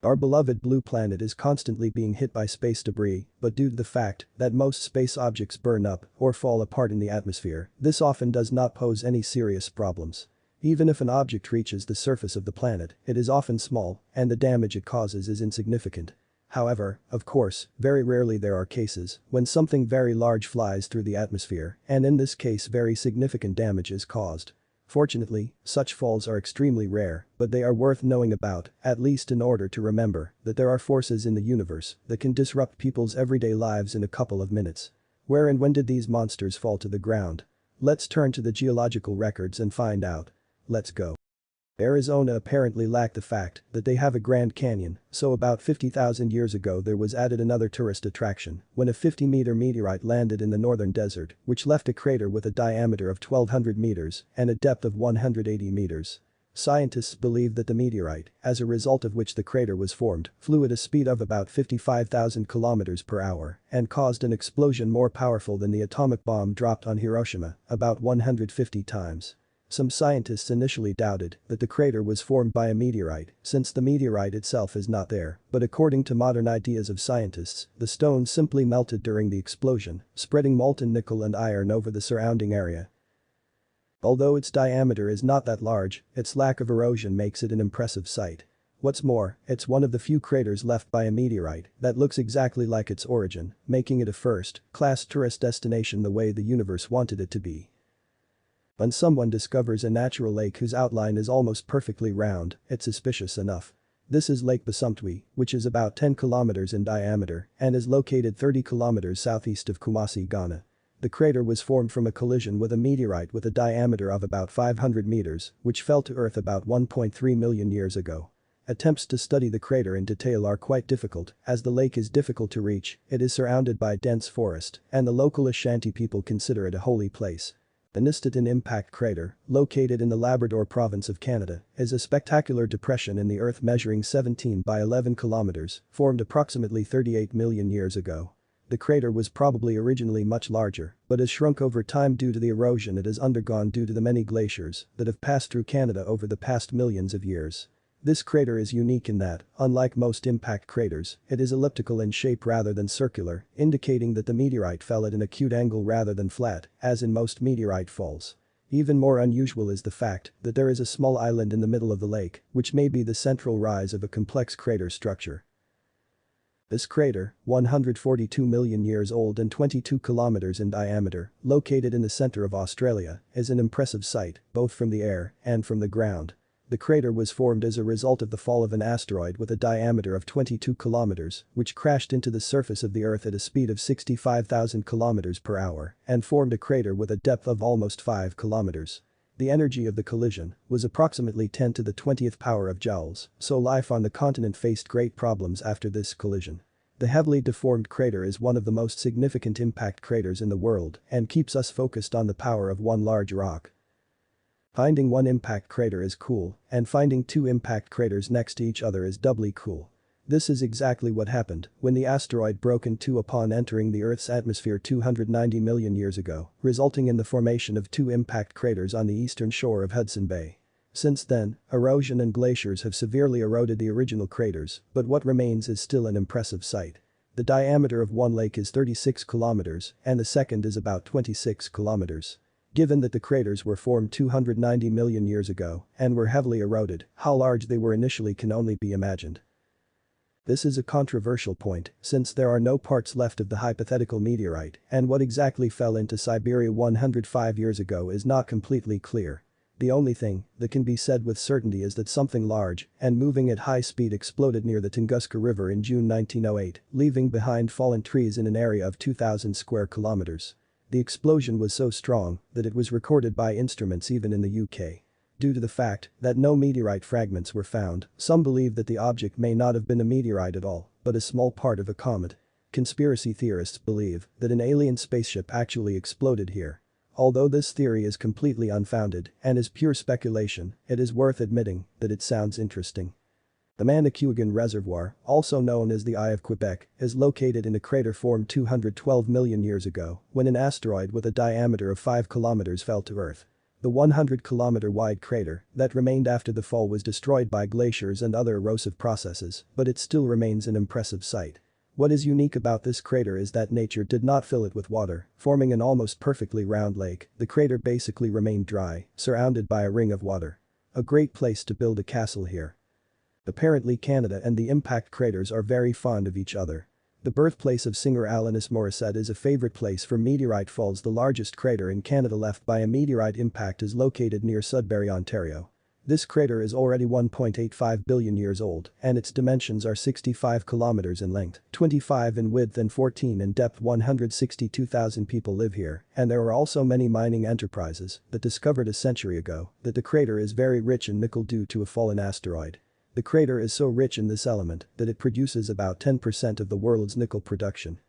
Our beloved blue planet is constantly being hit by space debris, but due to the fact that most space objects burn up or fall apart in the atmosphere, this often does not pose any serious problems. Even if an object reaches the surface of the planet, it is often small, and the damage it causes is insignificant. However, of course, very rarely there are cases when something very large flies through the atmosphere, and in this case very significant damage is caused. Fortunately, such falls are extremely rare, but they are worth knowing about, at least in order to remember that there are forces in the universe that can disrupt people's everyday lives in a couple of minutes. Where and when did these monsters fall to the ground? Let's turn to the geological records and find out. Let's go. Arizona apparently lacked the fact that they have a Grand Canyon, so about 50,000 years ago there was added another tourist attraction when a 50-meter meteorite landed in the northern desert, which left a crater with a diameter of 1,200 meters and a depth of 180 meters. Scientists believe that the meteorite, as a result of which the crater was formed, flew at a speed of about 55,000 kilometers per hour and caused an explosion more powerful than the atomic bomb dropped on Hiroshima, about 150 times. Some scientists initially doubted that the crater was formed by a meteorite since the meteorite itself is not there, but according to modern ideas of scientists, the stone simply melted during the explosion, spreading molten nickel and iron over the surrounding area. Although its diameter is not that large, its lack of erosion makes it an impressive sight. What's more, it's one of the few craters left by a meteorite that looks exactly like its origin, making it a first-class tourist destination the way the universe wanted it to be. When someone discovers a natural lake whose outline is almost perfectly round, it's suspicious enough. This is Lake Basumtwi, which is about 10 kilometers in diameter and is located 30 kilometers southeast of Kumasi, Ghana. The crater was formed from a collision with a meteorite with a diameter of about 500 meters, which fell to Earth about 1.3 million years ago. Attempts to study the crater in detail are quite difficult, as the lake is difficult to reach, it is surrounded by dense forest, and the local Ashanti people consider it a holy place. The Nistatin Impact Crater, located in the Labrador province of Canada, is a spectacular depression in the Earth measuring 17 by 11 kilometers, formed approximately 38 million years ago. The crater was probably originally much larger, but has shrunk over time due to the erosion it has undergone due to the many glaciers that have passed through Canada over the past millions of years. This crater is unique in that, unlike most impact craters, it is elliptical in shape rather than circular, indicating that the meteorite fell at an acute angle rather than flat, as in most meteorite falls. Even more unusual is the fact that there is a small island in the middle of the lake, which may be the central rise of a complex crater structure. This crater, 142 million years old and 22 kilometers in diameter, located in the center of Australia, is an impressive sight, both from the air and from the ground. The crater was formed as a result of the fall of an asteroid with a diameter of 22 kilometers, which crashed into the surface of the Earth at a speed of 65,000 kilometers per hour and formed a crater with a depth of almost 5 kilometers. The energy of the collision was approximately 10 to the 20th power of joules, so life on the continent faced great problems after this collision. The heavily deformed crater is one of the most significant impact craters in the world and keeps us focused on the power of one large rock. Finding one impact crater is cool, and finding two impact craters next to each other is doubly cool. This is exactly what happened when the asteroid broke in two upon entering the Earth's atmosphere 290 million years ago, resulting in the formation of two impact craters on the eastern shore of Hudson Bay. Since then, erosion and glaciers have severely eroded the original craters, but what remains is still an impressive sight. The diameter of one lake is 36 kilometers, and the second is about 26 kilometers. Given that the craters were formed 290 million years ago and were heavily eroded, how large they were initially can only be imagined. This is a controversial point, since there are no parts left of the hypothetical meteorite, and what exactly fell into Siberia 105 years ago is not completely clear. The only thing that can be said with certainty is that something large and moving at high speed exploded near the Tunguska River in June 1908, leaving behind fallen trees in an area of 2,000 square kilometers. The explosion was so strong that it was recorded by instruments even in the UK. Due to the fact that no meteorite fragments were found, some believe that the object may not have been a meteorite at all, but a small part of a comet. Conspiracy theorists believe that an alien spaceship actually exploded here. Although this theory is completely unfounded and is pure speculation, it is worth admitting that it sounds interesting. The Manicouagan Reservoir, also known as the Eye of Quebec, is located in a crater formed 212 million years ago when an asteroid with a diameter of 5 kilometers fell to Earth. The 100-kilometer-wide crater that remained after the fall was destroyed by glaciers and other erosive processes, but it still remains an impressive sight. What is unique about this crater is that nature did not fill it with water, forming an almost perfectly round lake. The crater basically remained dry, surrounded by a ring of water. A great place to build a castle here. Apparently Canada and the impact craters are very fond of each other. The birthplace of singer Alanis Morissette is a favorite place for meteorite falls. The largest crater in Canada left by a meteorite impact is located near Sudbury, Ontario. This crater is already 1.85 billion years old, and its dimensions are 65 kilometers in length, 25 in width and 14 in depth. 162,000 people live here, and there are also many mining enterprises that discovered a century ago that the crater is very rich in nickel due to a fallen asteroid. The crater is so rich in this element that it produces about 10% of the world's nickel production.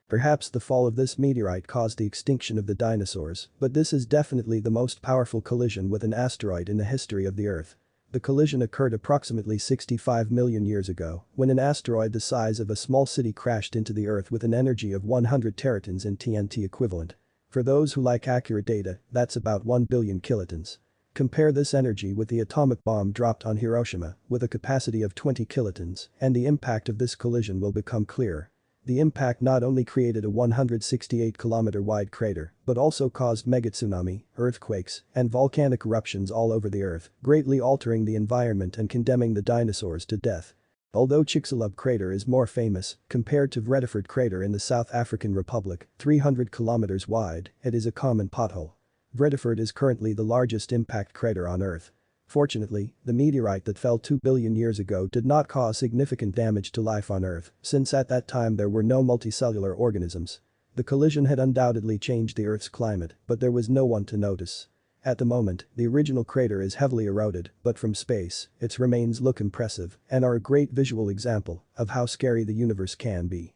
Perhaps the fall of this meteorite caused the extinction of the dinosaurs, but this is definitely the most powerful collision with an asteroid in the history of the Earth. The collision occurred approximately 65 million years ago, when an asteroid the size of a small city crashed into the Earth with an energy of 100 teratons in TNT equivalent. For those who like accurate data, that's about 1 billion kilotons. Compare this energy with the atomic bomb dropped on Hiroshima, with a capacity of 20 kilotons, and the impact of this collision will become clearer. The impact not only created a 168-kilometer-wide crater, but also caused megatsunami, earthquakes, and volcanic eruptions all over the Earth, greatly altering the environment and condemning the dinosaurs to death. Although Chicxulub crater is more famous, compared to Vredefort crater in the South African Republic, 300 kilometers wide, it is a common pothole. Vredefort is currently the largest impact crater on Earth. Fortunately, the meteorite that fell 2 billion years ago did not cause significant damage to life on Earth, since at that time there were no multicellular organisms. The collision had undoubtedly changed the Earth's climate, but there was no one to notice. At the moment, the original crater is heavily eroded, but from space, its remains look impressive and are a great visual example of how scary the universe can be.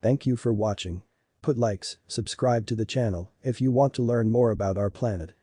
Thank you for watching. Put likes, subscribe to the channel if you want to learn more about our planet.